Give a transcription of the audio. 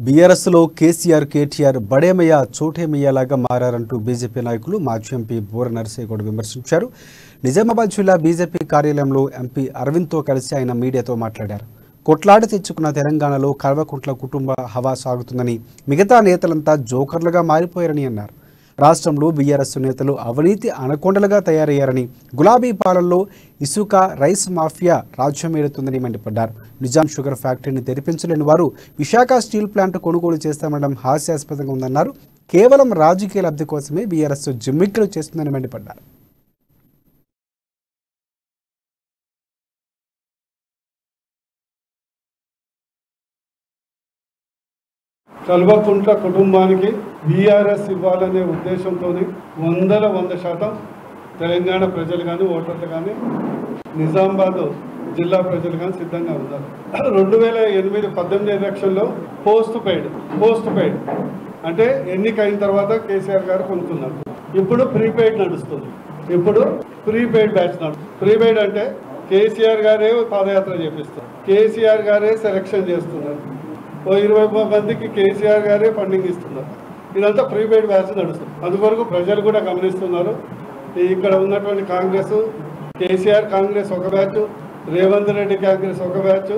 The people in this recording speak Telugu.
బీఆర్ఎస్లో కేసీఆర్ కేటీఆర్ బడేమయ్య చోటేమయ్యలాగా మారారంటూ బీజేపీ నాయకులు మాజీ ఎంపీ బూర నరసింహగౌడ్ విమర్శించారు. నిజామాబాద్ జిల్లా బీజేపీ కార్యాలయంలో ఎంపీ అరవింద్తో కలిసి ఆయన మీడియాతో మాట్లాడారు. కొట్లాడి తెచ్చుకున్న తెలంగాణలో కల్వకుంట్ల కుటుంబ హవా సాగుతుందని, మిగతా నేతలంతా జోకర్లుగా మారిపోయారని అన్నారు. రాష్ట్రంలో బీఆర్ఎస్ నేతలు అవినీతి అనకొండలుగా తయారయ్యారని, గులాబీ పాలనలో ఇసుక రైస్ మాఫియా రాజ్యమేలుతుందని మండిపడ్డారు. నిజాం షుగర్ ఫ్యాక్టరీని తెరిపించలేని వారు విశాఖ స్టీల్ ప్లాంట్ కొనుగోలు చేస్తామనడం హాస్యాస్పదంగా ఉందన్నారు. కేవలం రాజకీయ లబ్ధి కోసమే బీఆర్ఎస్ జిమ్మిక్కులు చేస్తుందని మండిపడ్డారు. కల్వకుంట్ల కుటుంబానికి బీఆర్ఎస్ ఇవ్వాలనే ఉద్దేశంతో 100% తెలంగాణ ప్రజలు కానీ ఓటర్లు కానీ నిజామాబాద్ జిల్లా ప్రజలు కానీ సిద్ధంగా ఉన్నారు. 2018 ఎలక్షన్లో పోస్ట్ పెయిడ్ అంటే ఎన్నికైన తర్వాత కేసీఆర్ గారు కొనుక్కున్నారు. ఇప్పుడు ప్రీపెయిడ్ నడుస్తుంది. ఇప్పుడు ప్రీపెయిడ్ బ్యాచ్ ప్రీపెయిడ్ అంటే కేసీఆర్ గారే పాదయాత్ర చేపిస్తారు, కేసీఆర్ గారే సెలక్షన్ చేస్తున్నారు, 20 మందికి కేసీఆర్ గారే ఫండింగ్ ఇస్తున్నారు. ఇదంతా ప్రీపెయిడ్ బ్యాచ్ నడుస్తుంది. అందువరకు ప్రజలు కూడా గమనిస్తున్నారు. ఇక్కడ ఉన్నటువంటి కాంగ్రెస్, కేసీఆర్ కాంగ్రెస్ ఒక బ్యాచ్, రేవంత్ రెడ్డి కాంగ్రెస్ ఒక బ్యాచ్,